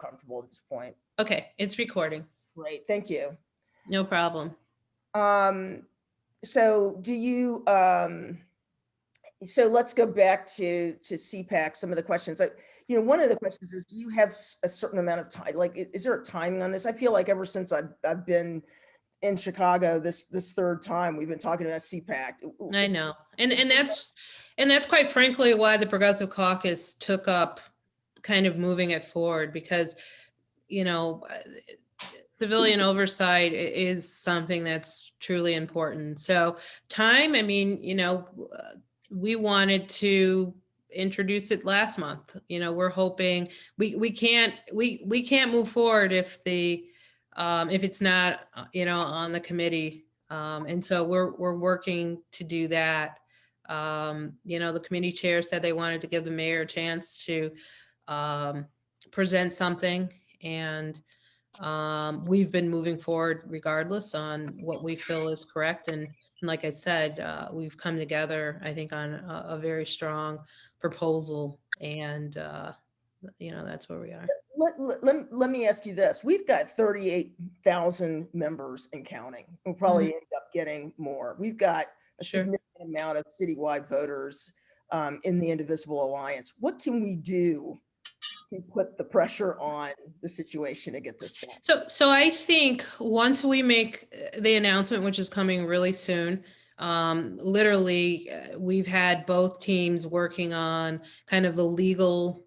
comfortable at this point. Okay, it's recording. Great, thank you. No problem. So do you, so let's go back to CPAC, some of the questions. One of the questions is, do you have a certain amount of time? Like, is there a timing on this? I feel like ever since I've been in Chicago this third time, we've been talking about CPAC. I know. And that's quite frankly why the Progressive Caucus took up kind of moving it forward, because, civilian oversight is something that's truly important. So time, I mean, we wanted to introduce it last month. We're hoping we can't move forward if it's not, on the committee. And so we're working to do that. The committee chair said they wanted to give the mayor a chance to present something, and we've been moving forward regardless on what we feel is correct. And like I said, we've come together, I think, on a very strong proposal, and that's where we are. Let me ask you this. We've got 38,000 members and counting. We'll probably end up getting more. We've got a significant amount of citywide voters in the Indivisible Alliance. What can we do to put the pressure on the situation to get this done? So I think once we make the announcement, which is coming really soon, literally we've had both teams working on kind of the legal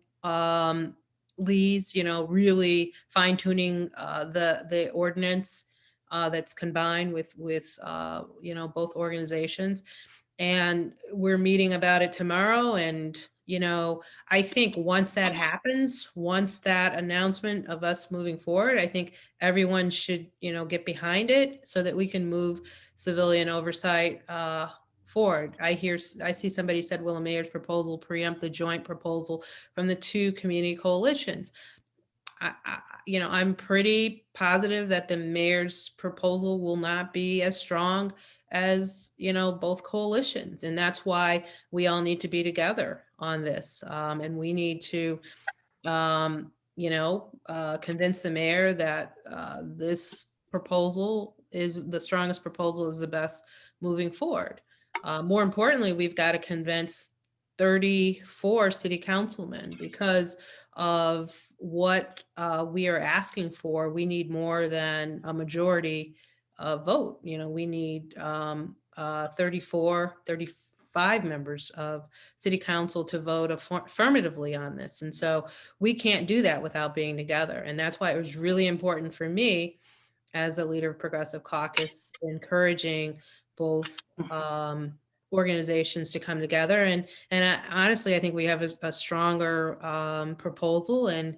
leads, really fine tuning the ordinance that's combined with both organizations. And we're meeting about it tomorrow. And I think once that happens, once that announcement of us moving forward, I think everyone should, get behind it so that we can move civilian oversight forward. I see somebody said, will a mayor's proposal preempt the joint proposal from the two community coalitions? I'm pretty positive that the mayor's proposal will not be as strong as, both coalitions. And that's why we all need to be together on this. And we need to, convince the mayor that this proposal is the strongest proposal, is the best moving forward. More importantly, we've got to convince 34 city councilmen, because of what we are asking for. We need more than a majority vote. We need 35 members of city council to vote affirmatively on this. And so we can't do that without being together. And that's why it was really important for me as a leader of Progressive Caucus, encouraging both organizations to come together. And honestly, I think we have a stronger proposal, and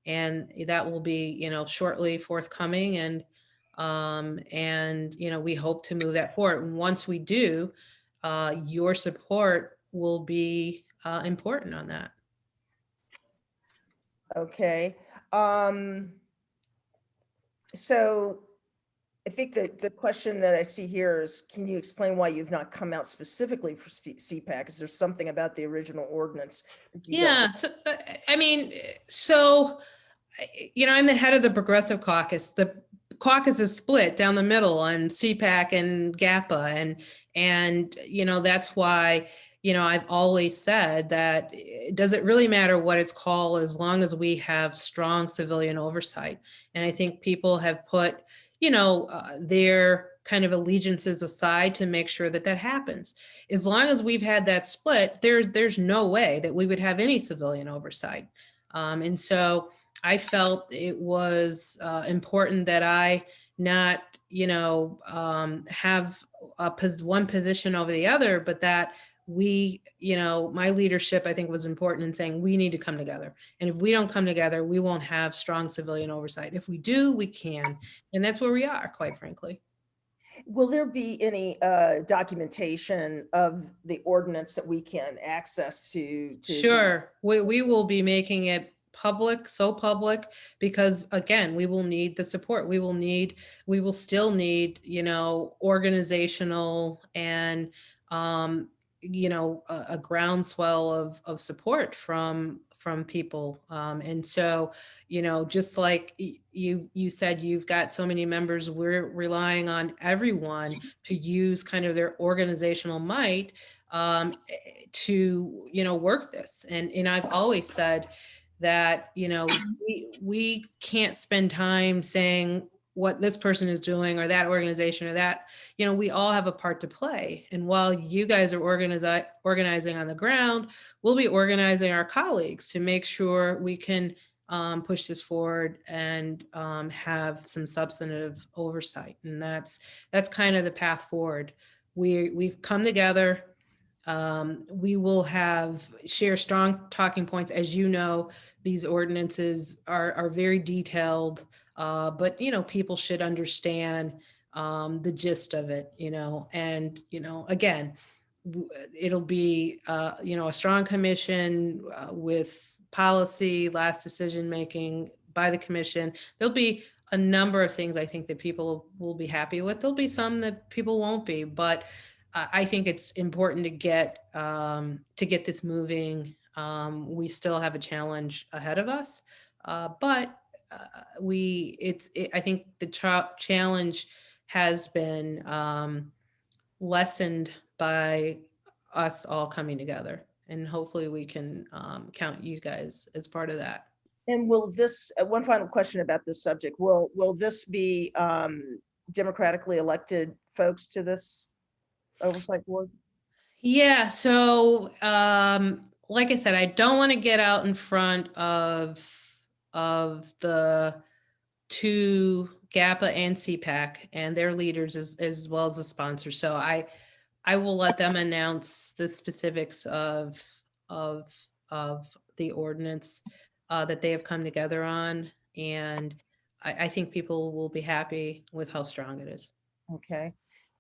that will be, shortly forthcoming. And we hope to move that forward. And once we do, your support will be important on that. Okay. So I think that the question that I see here is, can you explain why you've not come out specifically for CPAC? Is there something about the original ordinance? So, I'm the head of the Progressive Caucus. The caucus is split down the middle on CPAC and GAPA. And that's why, I've always said that does it really matter what it's called, as long as we have strong civilian oversight. And I think people have put, their kind of allegiances aside to make sure that happens. As long as we've had that split, there's no way that we would have any civilian oversight. And so I felt it was important that I not, have one position over the other, but that we, my leadership, I think, was important in saying we need to come together. And if we don't come together, we won't have strong civilian oversight. If we do, we can. And that's where we are, quite frankly. Will there be any documentation of the ordinance that we can access to? Sure. We will be making it public, because again, we will need the support. We will still need, organizational and, a groundswell of support from from people. And so, just like you said, you've got so many members, we're relying on everyone to use kind of their organizational might to, work this. And I've always said that, we can't spend time saying what this person is doing or that organization or that, we all have a part to play. And while you guys are organizing on the ground, we'll be organizing our colleagues to make sure we can push this forward and have some substantive oversight. And that's kind of the path forward. We've come together. We will share strong talking points. As you know, these ordinances are very detailed, but people should understand the gist of it, and again, it'll be a strong commission with policy, last decision making by the commission. There'll be a number of things I think that people will be happy with. There'll be some that people won't be, but I think it's important to get this moving. We still have a challenge ahead of us, but I think the challenge has been lessened by us all coming together, and hopefully we can count you guys as part of that. And will this, one final question about this subject, will this be democratically elected folks to this oversight board? Yeah, so like I said, I don't want to get out in front of the two GAPA and CPAC and their leaders as well as the sponsors. So I will let them announce the specifics of of the ordinance that they have come together on, and I think people will be happy with how strong it is. Okay.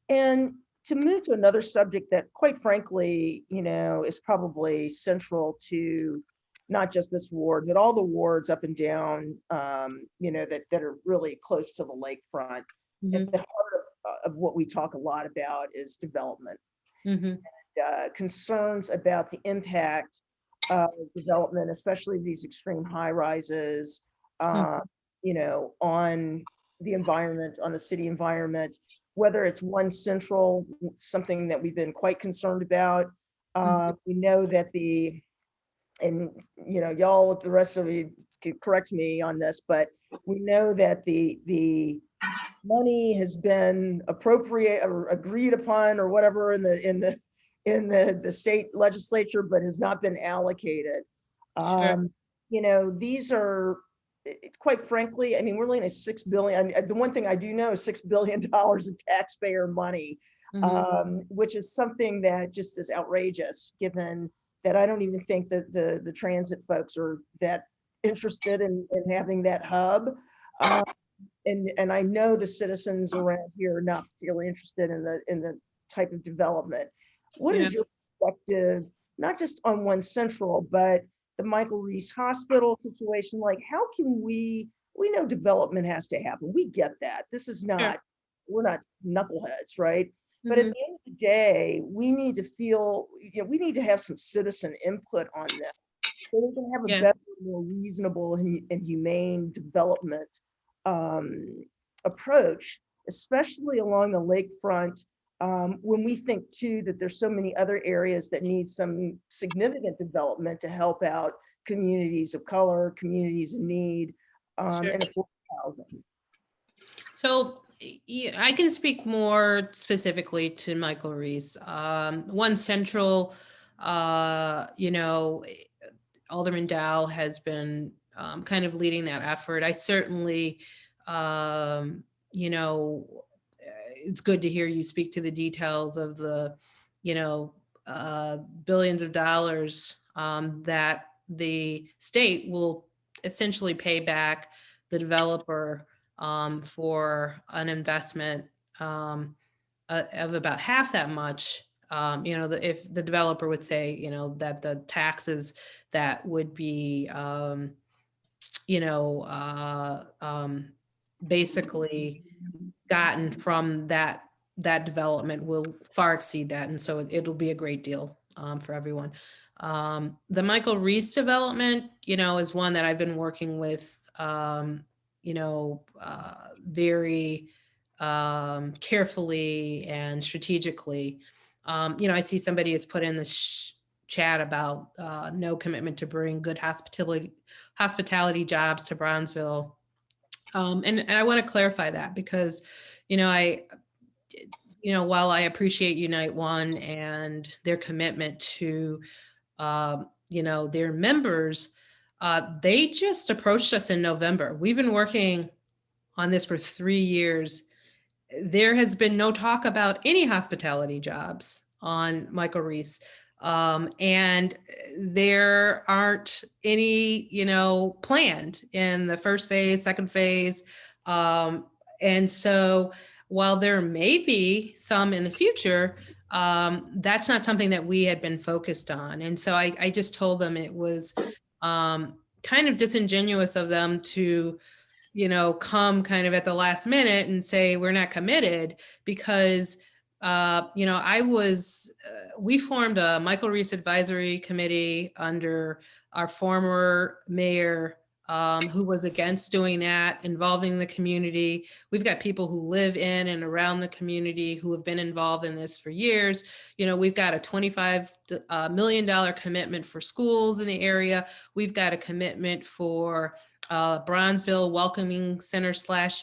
And to move to another subject that, quite frankly, is probably central to not just this ward, but all the wards up and down, that are really close to the lakefront. Mm-hmm. At the heart of what we talk a lot about is development. Mm-hmm. Concerns about the impact of development, especially these extreme high rises, on the environment, on the city environment, whether it's one central, something that we've been quite concerned about. We know that y'all, the rest of you can correct me on this, but we know that the money has been appropriate or agreed upon or whatever in the state legislature, but has not been allocated. Sure. These are, quite frankly, I mean, we're looking at $6 billion. The one thing I do know is $6 billion of taxpayer money, which is something that just is outrageous, given that I don't even think that the transit folks are that interested in having that hub. And I know the citizens around here are not particularly interested in the type of development. What is your perspective, not just on One Central, but the Michael Reese Hospital situation? Like, how can we know development has to happen. We get that. This is not, we're not knuckleheads, right? But at the end of the day, we need to feel, we need to have some citizen input on this, so we can have a better, more reasonable and humane development approach, especially along the lakefront. When we think too that there's so many other areas that need some significant development to help out communities of color, communities in need, and affordable housing. So I can speak more specifically to Michael Reese. One Central, Alderman Dow has been kind of leading that effort. I certainly, it's good to hear you speak to the details of the, billions of dollars that the state will essentially pay back the developer for an investment of about half that much. If the developer would say, that the taxes that would be, basically gotten from that development will far exceed that. And so it'll be a great deal for everyone. The Michael Reese development, is one that I've been working with, very carefully and strategically. I see somebody has put in the chat about no commitment to bring good hospitality jobs to Brownsville. And I want to clarify that because, I while I appreciate Unite One and their commitment to, their members, they just approached us in November. We've been working on this for 3 years. There has been no talk about any hospitality jobs on Michael Reese. And there aren't any, planned in the first phase, second phase. And so while there may be some in the future, that's not something that we had been focused on. And so I just told them it was kind of disingenuous of them to come kind of at the last minute and say, we're not committed because, we formed a Michael Reese Advisory Committee under our former mayor, who was against doing that, involving the community. We've got people who live in and around the community who have been involved in this for years. We've got a $25 million commitment for schools in the area. We've got a commitment for Bronzeville Welcoming Center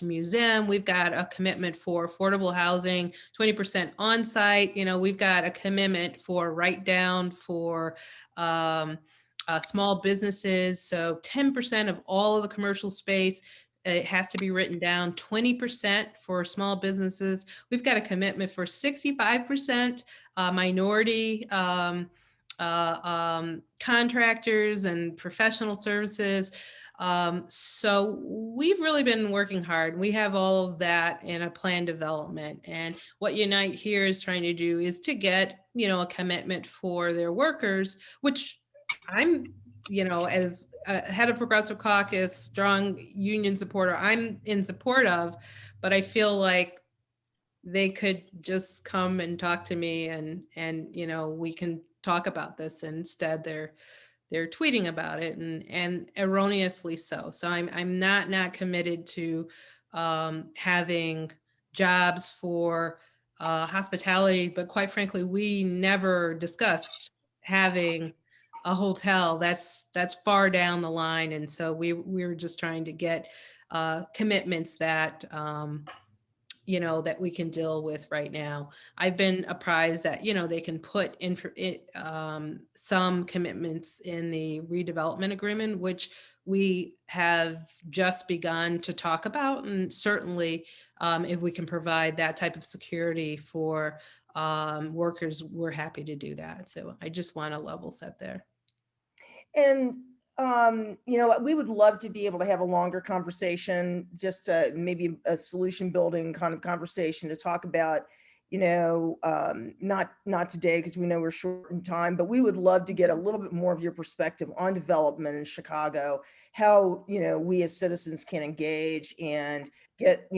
/ museum. We've got a commitment for affordable housing, 20% on site. We've got a commitment for write down for small businesses. So 10% of all of the commercial space, it has to be written down, 20% for small businesses. We've got a commitment for 65% minority contractors and professional services. So we've really been working hard. We have all of that in a plan development. And what Unite here is trying to do is to get, a commitment for their workers, which I'm, as a head of Progressive Caucus, strong union supporter, I'm in support of, but I feel like they could just come and talk to me and we can talk about this. Instead, they're tweeting about it and erroneously so. So I'm not committed to having jobs for hospitality, but quite frankly, we never discussed having a hotel. That's far down the line. And so we were just trying to get commitments that that we can deal with right now. I've been apprised that, they can put in for it, some commitments in the redevelopment agreement, which we have just begun to talk about. And certainly if we can provide that type of security for workers, we're happy to do that. So I just want to level set there. And we would love to be able to have a longer conversation, just maybe a solution building kind of conversation to talk about, not today because we know we're short in time, but we would love to get a little bit more of your perspective on development in Chicago, how, we as citizens can engage and get,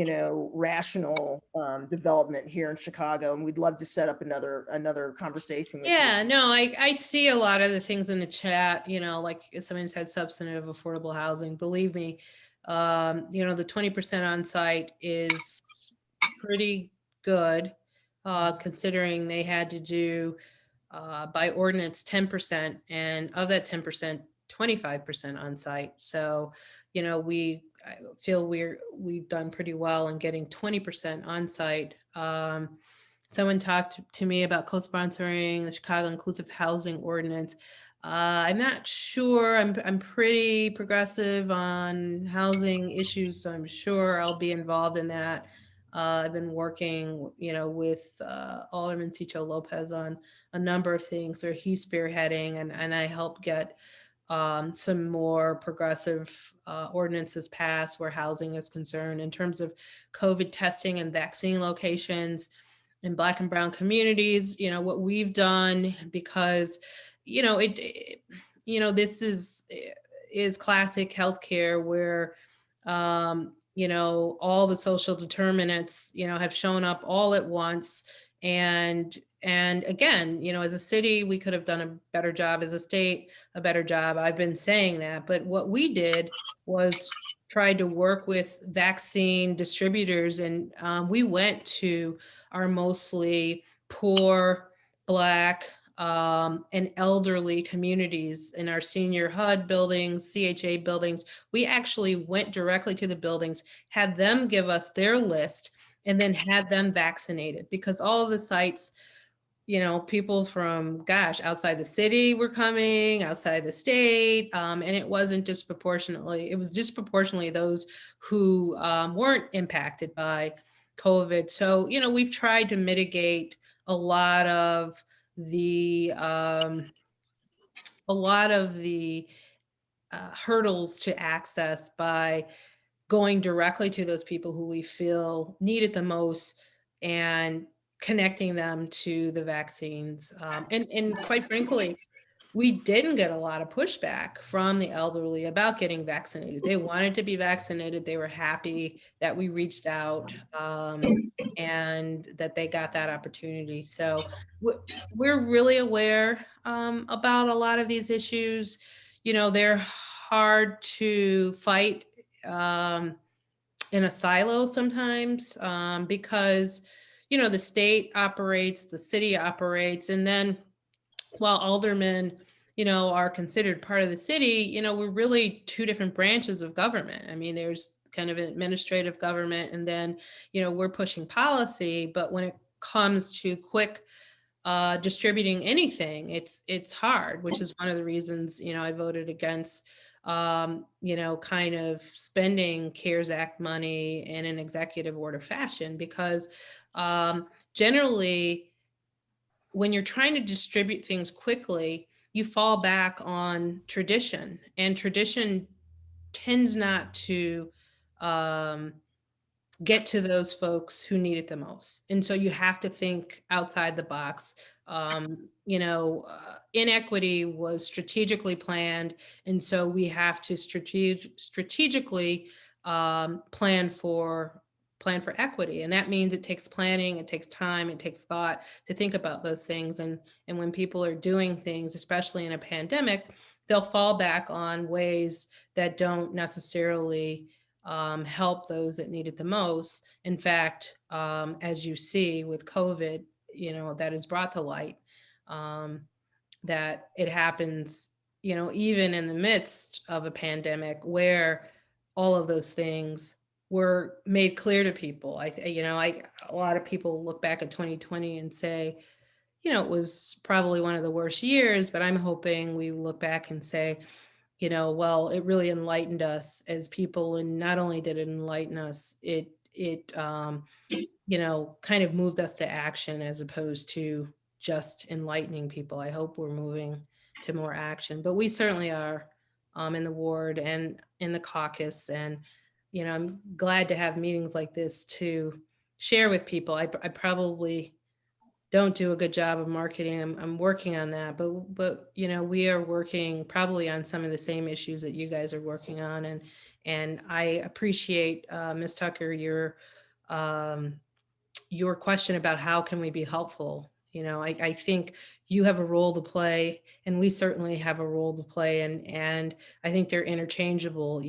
rational development here in Chicago. And we'd love to set up another conversation with you. Yeah, no, I see a lot of the things in the chat, like if someone said substantive affordable housing, believe me, the 20% on site is pretty good, considering they had to do by ordinance 10%, and of that 10%, 25% on site. So, I feel we've done pretty well in getting 20% on site. Someone talked to me about co-sponsoring the Chicago Inclusive Housing Ordinance. I'm not sure. I'm pretty progressive on housing issues, so I'm sure I'll be involved in that. I've been working, with Alderman Cito Lopez on a number of things, or he's spearheading, and I help get some more progressive ordinances passed where housing is concerned in terms of COVID testing and vaccine locations in Black and brown communities. What we've done, because this is classic healthcare where all the social determinants have shown up all at once, And again, as a city, we could have done a better job, as a state, a better job. I've been saying that. But what we did was tried to work with vaccine distributors, and we went to our mostly poor, Black, and elderly communities in our senior HUD buildings, CHA buildings. We actually went directly to the buildings, had them give us their list, and then had them vaccinated, because all of the sites, people from, gosh, outside the city were coming, outside the state, and it wasn't disproportionately, it was disproportionately those who weren't impacted by COVID. So, we've tried to mitigate a lot of the hurdles to access by going directly to those people who we feel need it the most, and connecting them to the vaccines. And quite frankly, we didn't get a lot of pushback from the elderly about getting vaccinated. They wanted to be vaccinated. They were happy that we reached out, and that they got that opportunity. So we're really aware about a lot of these issues. They're hard to fight in a silo sometimes, because the state operates, the city operates, and then while aldermen are considered part of the city, we're really two different branches of government. I mean, there's kind of an administrative government, and then we're pushing policy. But when it comes to quick distributing anything, it's hard, which is one of the reasons I voted against kind of spending CARES Act money in an executive order fashion, because generally, when you're trying to distribute things quickly, you fall back on tradition, and tradition tends not to um, get to those folks who need it the most. And so you have to think outside the box. Inequity was strategically planned, and so we have to strategically plan for equity, and that means it takes planning, it takes time, it takes thought to think about those things. And when people are doing things, especially in a pandemic, they'll fall back on ways that don't necessarily help those that need it the most. In fact, as you see with COVID, that is brought to light, um, that it happens, even in the midst of a pandemic, where all of those things were made clear to people. A lot of people look back at 2020 and say, it was probably one of the worst years, but I'm hoping we look back and say, well, it really enlightened us as people. And not only did it enlighten us, it kind of moved us to action, as opposed to just enlightening people. I hope we're moving to more action, but we certainly are, in the ward and in the caucus. And, I'm glad to have meetings like this to share with people. I probably don't do a good job of marketing. I'm working on that, but we are working probably on some of the same issues that you guys are working on. And I appreciate, Ms. Tucker, um, your question about how can we be helpful. I think you have a role to play, and we certainly have a role to play, and I think they're interchangeable.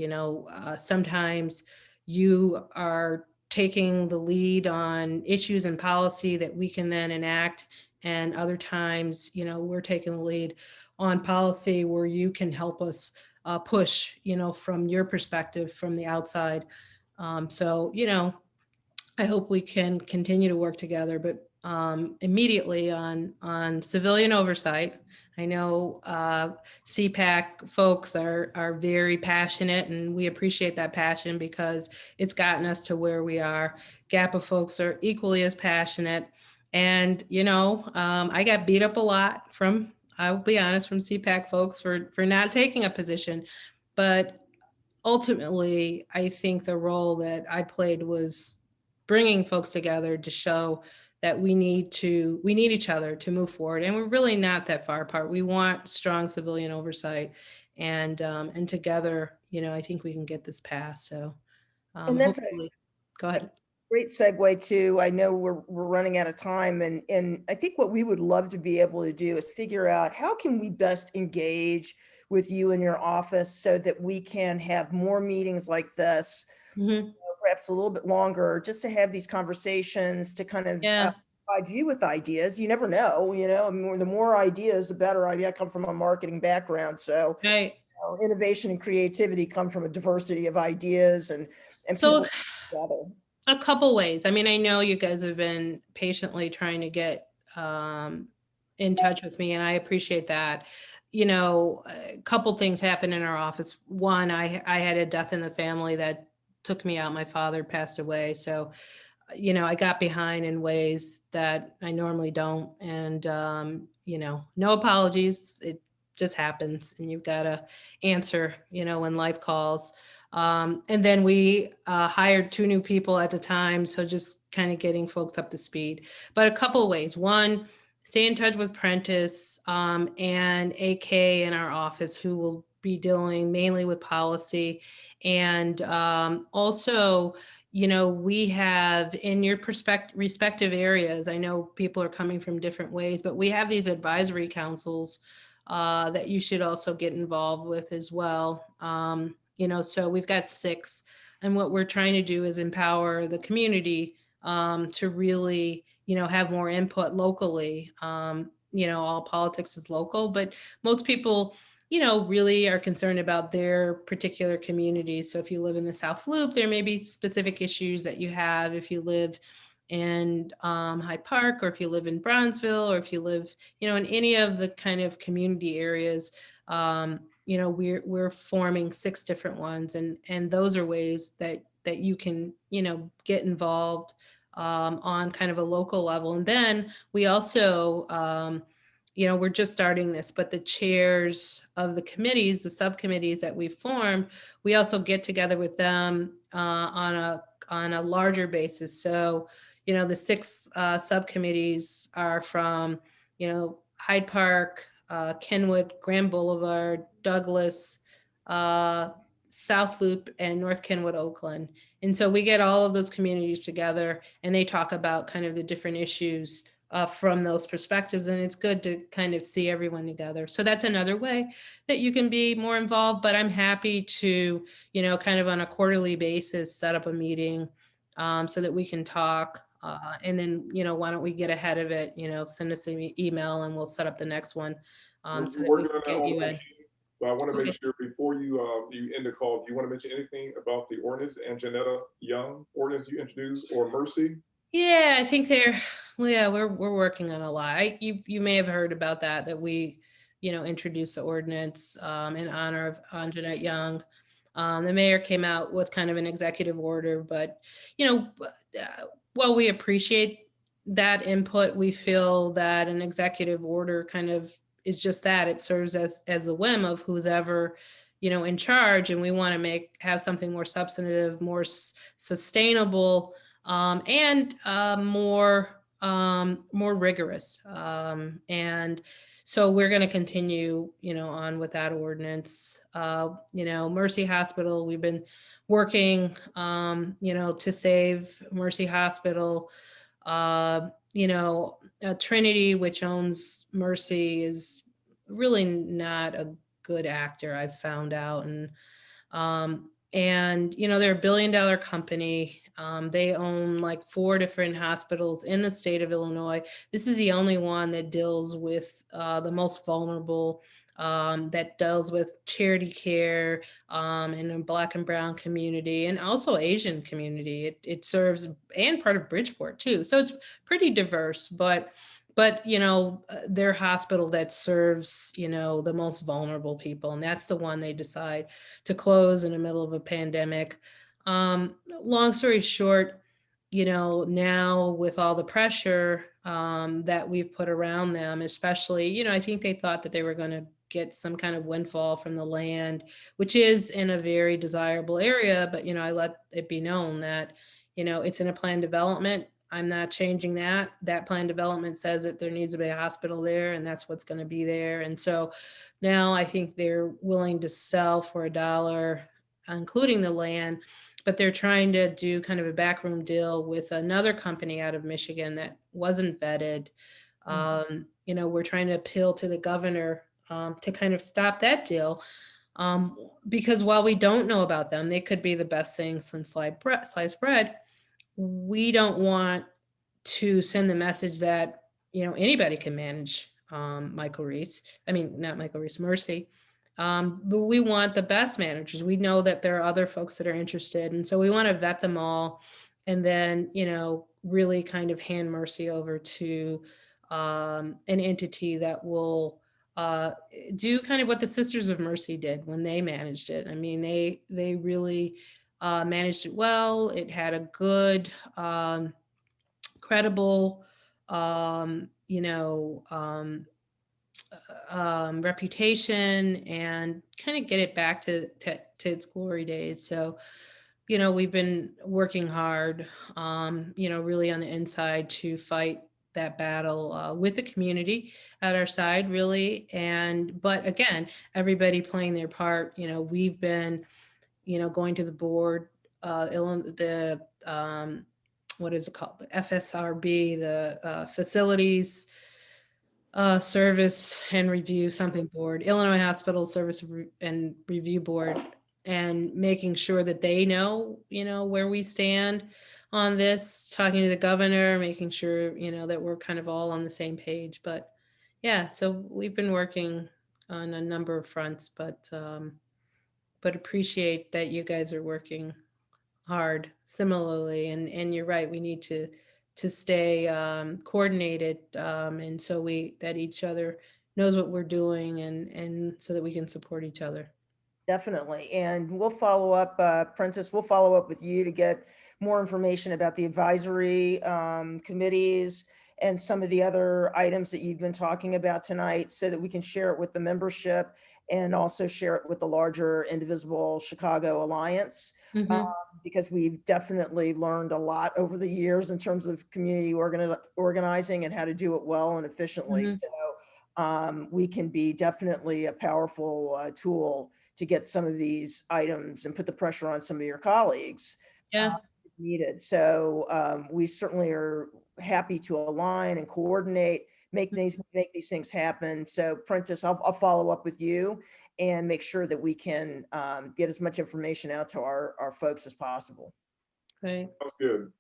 Sometimes you are taking the lead on issues and policy that we can then enact, and other times, we're taking the lead on policy where you can help us push, from your perspective, from the outside. So, I hope we can continue to work together. But immediately on civilian oversight, I know CPAC folks are very passionate, and we appreciate that passion because it's gotten us to where we are. GAPA folks are equally as passionate, and I got beat up a lot from, I'll be honest, from CPAC folks for not taking a position, but ultimately, I think the role that I played was bringing folks together to show that we need each other to move forward, and we're really not that far apart. We want strong civilian oversight, and together, I think we can get this passed. So And that's hopefully, go ahead. Great segue too. I know we're running out of time, and I think what we would love to be able to do is figure out how can we best engage with you in your office so that we can have more meetings like this, Mhm. perhaps a little bit longer, just to have these conversations to kind of Yeah, provide you with ideas. You never know, I mean, the more ideas, the better. I come from a marketing background, so right. innovation and creativity come from a diversity of ideas and So people together. a couple ways. I mean, I know you guys have been patiently trying to get in touch with me, and I appreciate that. A couple things happened in our office. One, I had a death in the family that took me out. My father passed away, so I got behind in ways that I normally don't, and no apologies. It just happens, and you've got to answer, when life calls. And then we hired two new people at the time. So just kind of getting folks up to speed. But a couple of ways. One, stay in touch with Prentice and AK in our office, who will be dealing mainly with policy. And also, we have in your respective areas, I know people are coming from different ways, but we have these advisory councils that you should also get involved with as well. So we've got six, and what we're trying to do is empower the community to really, have more input locally. All politics is local, but most people, really are concerned about their particular communities. So if you live in the South Loop, there may be specific issues that you have. If you live in Hyde Park, or if you live in Bronzeville, or if you live, in any of the kind of community areas, we're forming six different ones, and those are ways that you can, get involved on kind of a local level. And then we also we're just starting this, but the chairs of the committees, the subcommittees that we formed, we also get together with them on a larger basis. So, the six subcommittees are from, Hyde Park, Kenwood, Grand Boulevard, Douglas, uh, South Loop, and North Kenwood, Oakland. And so we get all of those communities together, and they talk about kind of the different issues from those perspectives. And it's good to kind of see everyone together. So that's another way that you can be more involved. But I'm happy to, kind of on a quarterly basis, set up a meeting so that we can talk. And then, why don't we get ahead of it? Send us an email and we'll set up the next one so We're that we working can on that get on you the in. machine, but I want to make Okay. sure before you end the call, do you want to mention anything about the ordinance and Janetta Young ordinance you introduced, or Mercy? Yeah, I think well, yeah, we're working on a lot. You may have heard about that we, introduced the ordinance in honor of Anjanette Young. The mayor came out with kind of an executive order, but while we appreciate that input, we feel that an executive order kind of is just that. It serves as a whim of who's ever, in charge, and we want to have something more substantive, more sustainable, and more rigorous. And so we're going to continue, on with that ordinance. Mercy Hospital, we've been working, to save Mercy Hospital. Trinity, which owns Mercy, is really not a good actor, I've found out. And they're $1 billion company. They own like 4 different hospitals in the state of Illinois. This is the only one that deals with the most vulnerable, that deals with charity care in the Black and Brown community, and also Asian community. It serves, and part of Bridgeport too. So it's pretty diverse, but their hospital that serves, the most vulnerable people, and that's the one they decide to close in the middle of a pandemic. Long story short, now with all the pressure that we've put around them, especially, I think they thought that they were going to get some kind of windfall from the land, which is in a very desirable area. But, I let it be known that, it's in a planned development. I'm not changing that. That plan development says that there needs to be a hospital there, and that's what's going to be there. And so now I think they're willing to sell for $1, including the land. but they're trying to do kind of a backroom deal with another company out of Michigan that wasn't vetted. We're trying to appeal to the governor to kind of stop that deal. Because while we don't know about them, they could be the best thing since sliced bread. We don't want to send the message that, anybody can manage Michael Reese. I mean, not Michael Reese, Mercy. But we want the best managers. We know that there are other folks that are interested. And so we want to vet them all and then, really kind of hand Mercy over to an entity that will do kind of what the Sisters of Mercy did when they managed it. I mean, they really managed it well. It had a good, credible, reputation, and kind of get it back to its glory days. So, we've been working hard, really on the inside to fight that battle with the community at our side, really. But again, everybody playing their part. We've been, going to the board, the what is it called? The FSRB, the Facilities Service and Review something board, Illinois Hospital Service and Review Board, and making sure that they know, where we stand on this, talking to the governor, making sure, that we're kind of all on the same page. But yeah, so we've been working on a number of fronts, but appreciate that you guys are working hard similarly. And you're right, we need to stay coordinated, and so that each other knows what we're doing, and so that we can support each other. Definitely. And we'll follow up, Princess, we'll follow up with you to get more information about the advisory committees and some of the other items that you've been talking about tonight, so that we can share it with the membership and also share it with the larger Indivisible Chicago Alliance. Because we've definitely learned a lot over the years in terms of community organizing and how to do it well and efficiently. So we can be definitely a powerful tool to get some of these items and put the pressure on some of your colleagues. Yeah. If needed. So we certainly are happy to align and coordinate, make these things happen. So Princess, I'll follow up with you and make sure that we can get as much information out to our folks as possible. Right. Sounds good.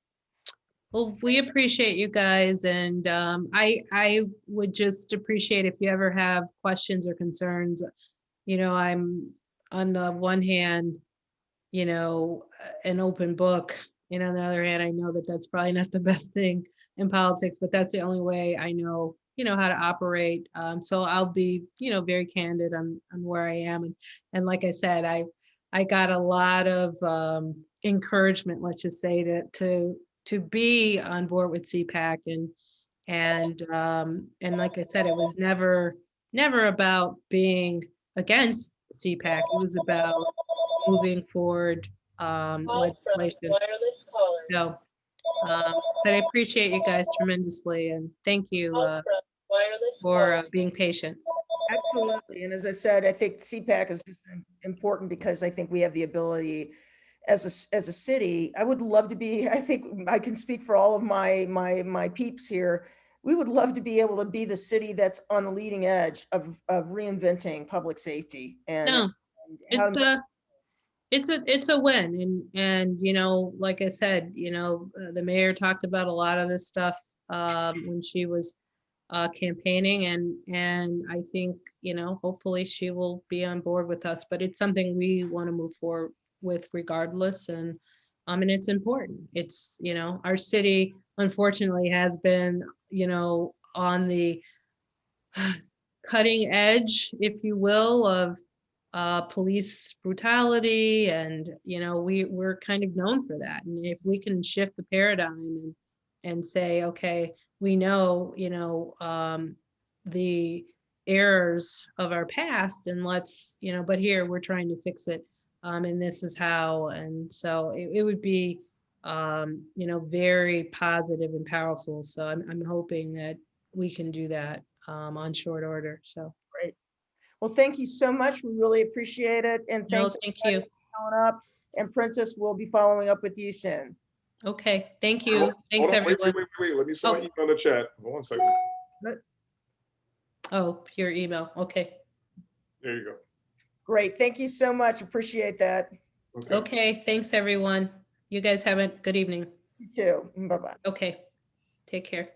Well, we appreciate you guys, and I would just appreciate if you ever have questions or concerns. I'm on the one hand, an open book, and on the other hand, I know that that's probably not the best thing in politics, but that's the only way I know, how to operate. So I'll be, very candid on where I am, and like I said, I got a lot of encouragement, let's just say, to be on board with CPAC, and like I said, it was never about being against CPAC. It was about moving forward legislation. So, but I appreciate you guys tremendously, and thank you for being patient. Absolutely. And as I said, I think CPAC is important because I think we have the ability as a city. I would love to be, I think I can speak for all of my peeps here. We would love to be able to be the city that's on the leading edge of reinventing public safety. No, it's a win. And like I said, the mayor talked about a lot of this stuff when she was campaigning, and I think, hopefully she will be on board with us, but it's something we want to move forward with regardless. And it's important. It's, our city unfortunately has been, on the cutting edge, if you will, of police brutality, and we're kind of known for that. And if we can shift the paradigm and say, okay, we know, the errors of our past, and let's, but here we're trying to fix it, and this is how. And so it would be very positive and powerful. So I'm hoping that we can do that on short order. So great. Well, thank you so much. We really appreciate it. And thanks thank you for showing up. And Princess will be following up with you soon. Okay, thank Hold you. on, Thanks, hold on, everyone. Wait. Let me send my Oh. email in the chat. Hold on a second. Oh, your email. Okay. There you go. Great. Thank you so much. Appreciate that. Okay. Okay, thanks, everyone. You guys have a good evening. You too. Bye-bye. Okay, take care.